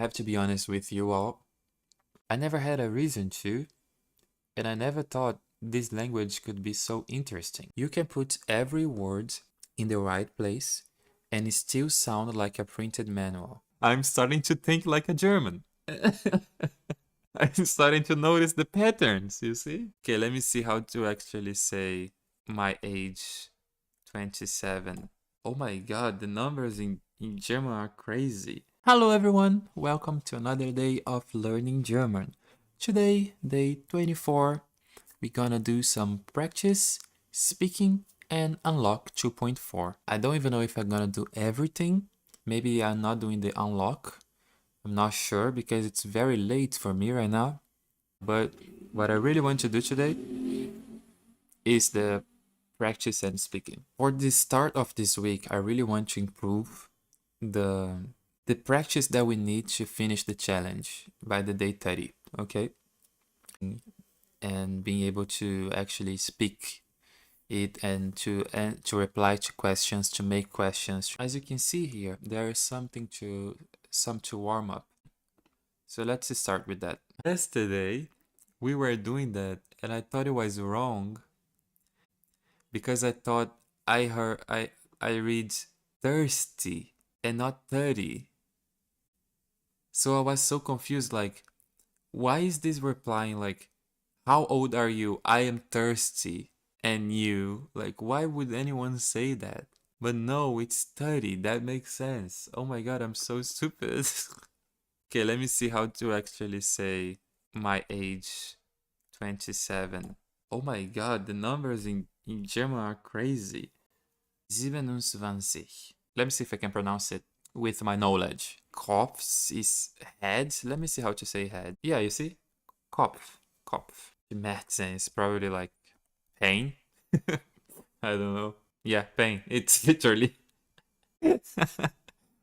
have to be honest with you all. I never had a reason to, and I never thought this language could be so interesting. You can put every word in the right place and it still sound like a printed manual. I'm starting to think like a German. I'm starting to notice the patterns, you see? Okay, let me see how to actually say my age, 27. Oh my god, the numbers in German are crazy. Hello everyone, welcome to another day of learning German. Today, day 24, we're gonna do some practice, speaking, and unlock 2.4. I don't even know if I'm gonna do everything. Maybe I'm not doing the unlock. I'm not sure because it's very late for me right now. But what I really want to do today is the practice and speaking. For the start of this week, I really want to improve the practice that we need to finish the challenge by the day 30, okay? And being able to actually speak it and to reply to questions, to make questions. As you can see here, there is some to warm up. So let's start with that. Yesterday, we were doing that and I thought it was wrong because I thought I read thirsty and not 30. So I was so confused, like, why is this replying like, how old are you? I am thirsty. And you, like, why would anyone say that? But no, it's 30. That makes sense. Oh my god, I'm so stupid. Okay, let me see how to actually say my age, 27. Oh my god, the numbers in German are crazy. 27. Let me see if I can pronounce it with my knowledge. Kopf is head. Let me see how to say head. Yeah, you see? Kopf. Kopf. Schmerzen is probably like pain. I don't know. Yeah, pain. It's literally.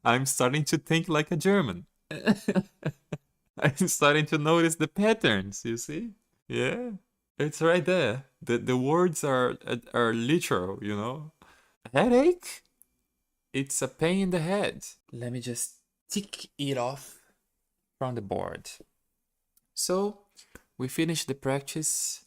I'm starting to think like a German. I'm starting to notice the patterns, you see? Yeah. It's right there. The words are literal, you know? Headache? It's a pain in the head. Let me just tick it off from the board. So, we finished the practice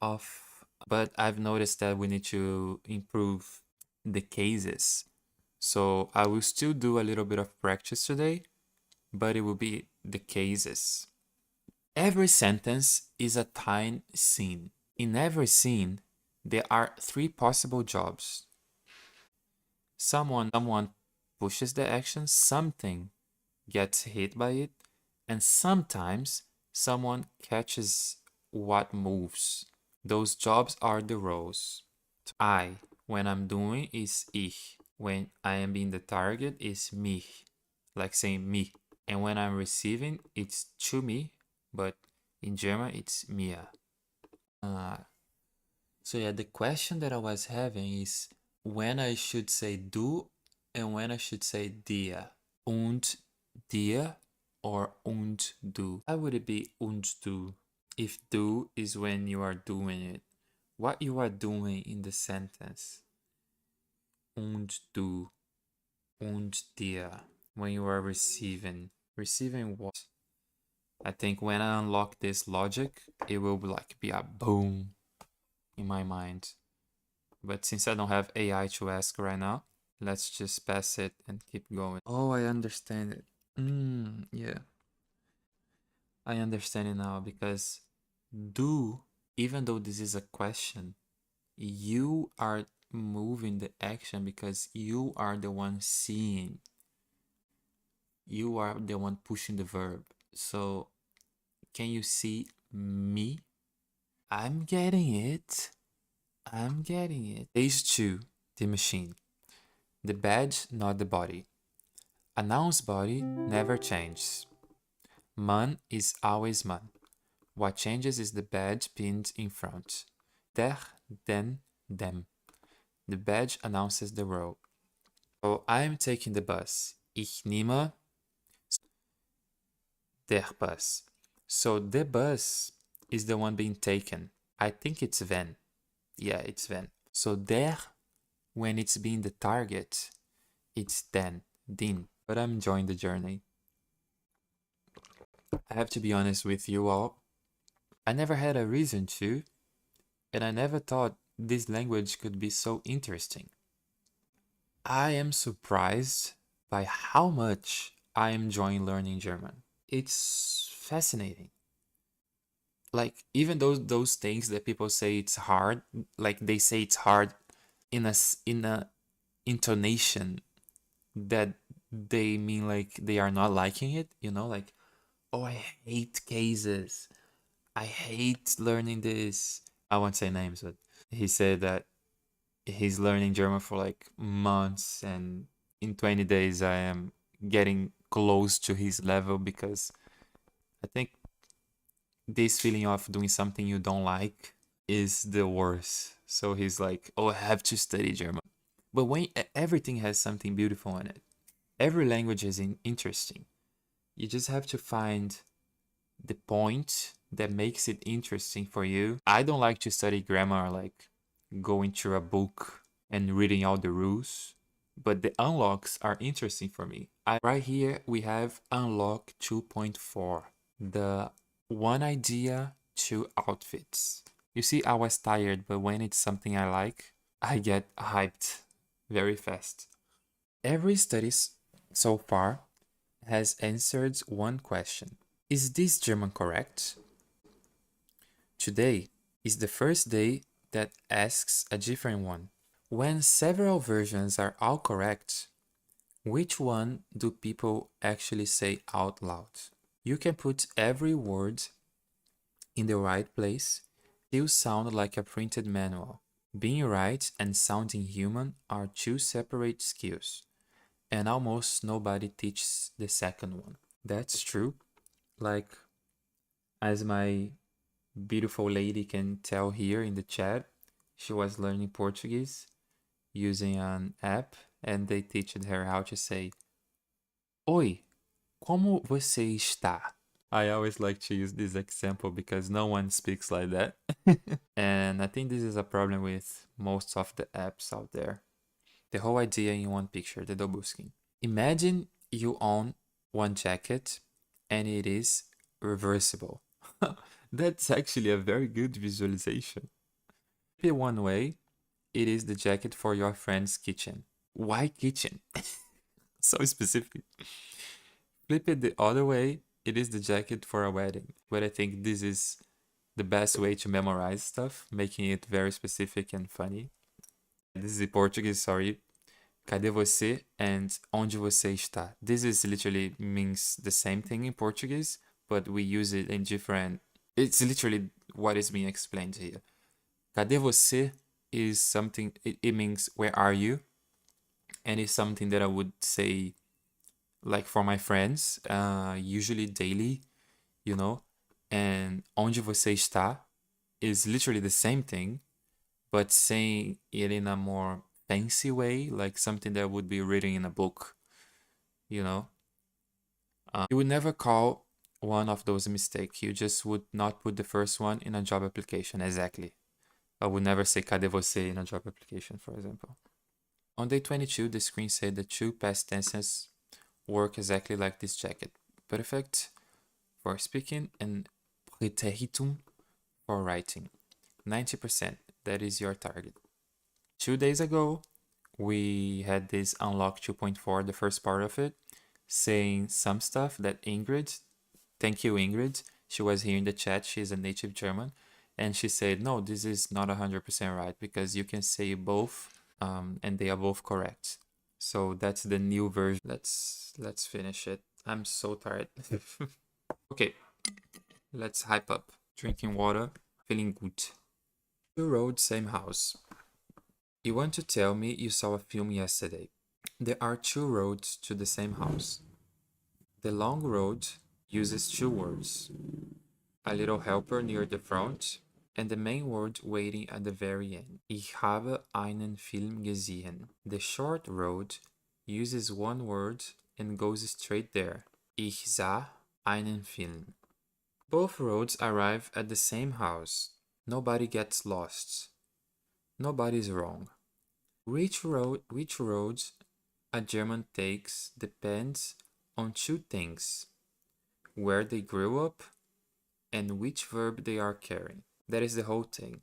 of, but I've noticed that we need to improve the cases. So I will still do a little bit of practice today, but it will be the cases. Every sentence is a time scene. In every scene, there are three possible jobs. Someone pushes the action, something gets hit by it, and sometimes someone catches what moves. Those jobs are the roles. I, when I'm doing, is ich. When I am being the target, is mich, like saying me. And when I'm receiving, it's to me, but in German, it's mir. So yeah, the question that I was having is when I should say du and when I should say dir. Und dir or und du. Why would it be und du? If do is when you are doing it, what you are doing in the sentence. Und du, und dir, when you are receiving. Receiving what? I think when I unlock this logic, it will be a boom in my mind. But since I don't have AI to ask right now, let's just pass it and keep going. Oh, I understand it. Yeah. I understand it now because do, even though this is a question, you are moving the action because you are the one seeing. You are the one pushing the verb. So, can you see me? I'm getting it. I'm getting it. Page 2, the machine. The badge, not the body. A noun's body never changes. Man is always man. What changes is the badge pinned in front. Der, den, them. The badge announces the role. So I am taking the bus. Ich nehme der Bus. So the bus is the one being taken. I think it's Van. Yeah, it's Van. So der, when it's being the target, it's den, din. But I'm enjoying the journey. I have to be honest with you all. I never had a reason to, and I never thought this language could be so interesting. I am surprised by how much I am enjoying learning German. It's fascinating. Like even those things that people say it's hard, like they say it's hard in a intonation that they mean like they are not liking it, like, oh, I hate cases. I hate learning this. I won't say names, but he said that he's learning German for like months, and in 20 days I am getting close to his level because I think this feeling of doing something you don't like is the worst. So he's like, oh, I have to study German. But when everything has something beautiful in it, every language is interesting. You just have to find the point that makes it interesting for you. I don't like to study grammar like going through a book and reading all the rules, but the unlocks are interesting for me. Right here we have unlock 2.4, the one idea, two outfits. You see, I was tired, but when it's something I like, I get hyped very fast. Every study so far has answered one question. Is this German correct? Today is the first day that asks a different one. When several versions are all correct, which one do people actually say out loud? You can put every word in the right place, still sound like a printed manual. Being right and sounding human are two separate skills, and almost nobody teaches the second one. That's true. Like, as my beautiful lady can tell here in the chat, she was learning Portuguese using an app, and they teached her how to say Oi, como você está? I always like to use this example because no one speaks like that. And I think this is a problem with most of the apps out there. The whole idea in one picture, the double skin. Imagine you own one jacket and it is reversible. That's actually a very good visualization. Flip it one way, it is the jacket for your friend's kitchen. Why kitchen? So specific. Flip it the other way, it is the jacket for a wedding. But I think this is the best way to memorize stuff, making it very specific and funny. This is in Portuguese, sorry. Cadê você and onde você está? This is literally means the same thing in Portuguese, but we use it in different. It's literally what is being explained here. Cadê você is something, it means where are you? And it's something that I would say like for my friends, usually daily, you know. And onde você está is literally the same thing, but saying it in a more fancy way, like something that would be written in a book, you know. You would never call one of those a mistake. You just would not put the first one in a job application. Exactly. I would never say cadê você in a job application, for example. On day 22, the screen said the two past tenses work exactly like this jacket. Perfect for speaking and präteritum for writing. 90%, that is your target. 2 days ago, we had this unlock 2.4, the first part of it, saying some stuff that Ingrid, thank you Ingrid, she was here in the chat, she's a native German, and she said, no, this is not 100% right because you can say both and they are both correct. So that's the new version. Let's finish it. I'm so tired. Okay, let's hype up. Drinking water, feeling good. Two roads, same house. You want to tell me you saw a film yesterday. There are two roads to the same house. The long road uses two words. A little helper near the front and the main word waiting at the very end. Ich habe einen Film gesehen. The short road uses one word and goes straight there. Ich sah einen Film. Both roads arrive at the same house. Nobody gets lost. Nobody's wrong. Which road a German takes depends on two things. where they grew up, and which verb they are carrying. That is the whole thing.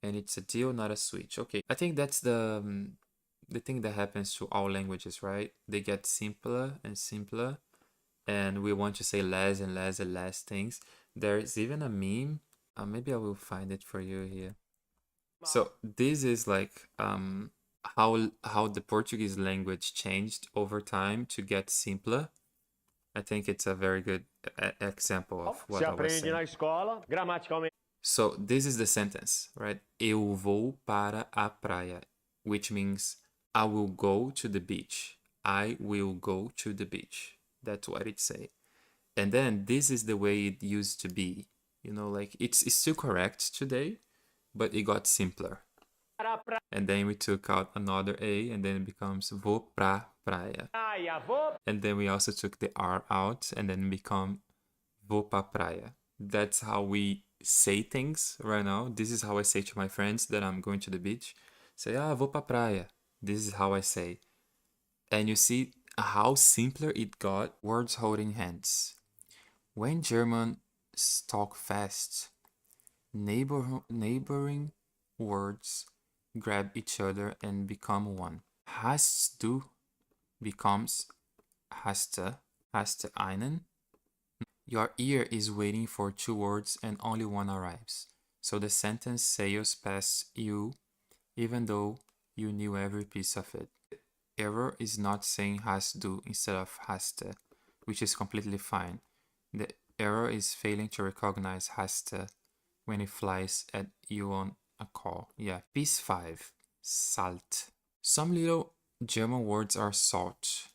And it's a deal, not a switch. Okay, I think that's the thing that happens to all languages, right? They get simpler and simpler, and we want to say less and less and less things. There's even a meme. Maybe I will find it for you here. So this is like how the Portuguese language changed over time to get simpler. I think it's a very good example of what I was saying. So this is the sentence, right? Eu vou para a praia, which means I will go to the beach. I will go to the beach. That's what it say. And then this is the way it used to be. You know, like it's still correct today, but it got simpler. And then we took out another A, and then it becomes vou pra praia. And then we also took the R out, and then become vou pra praia. That's how we say things right now. This is how I say to my friends that I'm going to the beach. Say, vou pra praia. This is how I say. And you see how simpler it got. Words holding hands. When Germans talk fast, neighboring words grab each other and become one. Hast du becomes hast einen. Your ear is waiting for two words and only one arrives. So the sentence sails past you even though you knew every piece of it. Error is not saying hast du instead of haste, which is completely fine. The error is failing to recognize haste when it flies at you on a call. Yeah. Piece 5. Salt. Some little German words are salt.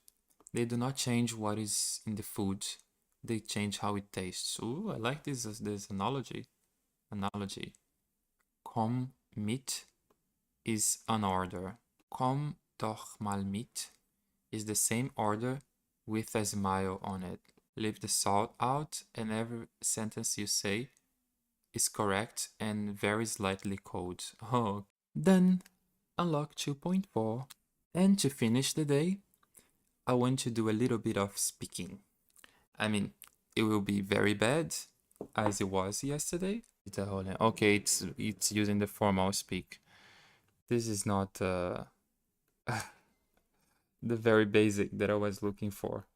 They do not change what is in the food. They change how it tastes. Ooh, I like this analogy. Komm mit is an order. Komm doch mal mit is the same order with a smile on it. Leave the salt out and every sentence you say is correct and very slightly cold. Oh, done. Unlock 2.4. And to finish the day, I want to do a little bit of speaking. I mean, it will be very bad as it was yesterday. Okay, it's using the formal speak. This is not the very basic that I was looking for.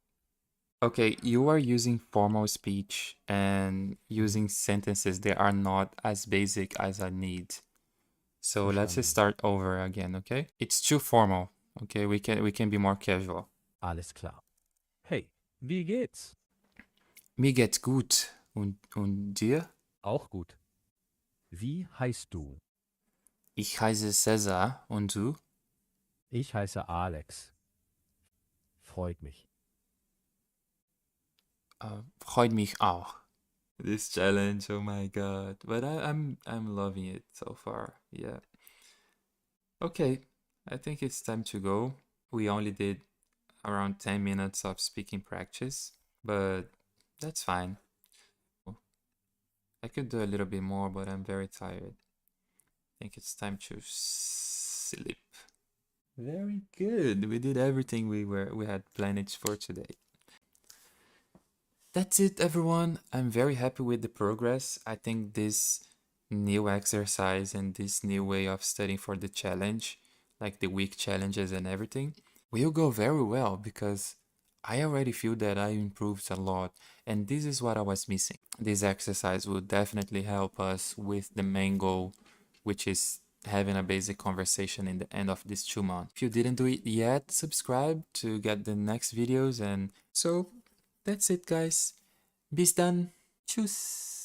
Okay, you are using formal speech and using sentences that are not as basic as I need. So let's just start over again, okay? It's too formal. Okay, we can be more casual. Alles klar. Hey, wie geht's? Mir geht's gut. Und dir? Auch gut. Wie heißt du? Ich heiße Cesar. Und du? Ich heiße Alex. Freut mich. Freut mich auch. This challenge, oh my god. But I'm loving it so far. Yeah. Okay, I think it's time to go. We only did around 10 minutes of speaking practice, but that's fine. I could do a little bit more, but I'm very tired. I think it's time to sleep. Very good. We did everything we had planned for today. That's it, everyone. I'm very happy with the progress. I think this new exercise and this new way of studying for the challenge, like the week challenges and everything, will go very well because I already feel that I improved a lot, and this is what I was missing. This exercise will definitely help us with the main goal, which is having a basic conversation in the end of this 2 months. If you didn't do it yet, subscribe to get the next videos, and so that's it, guys. Bis dann. Tschüss.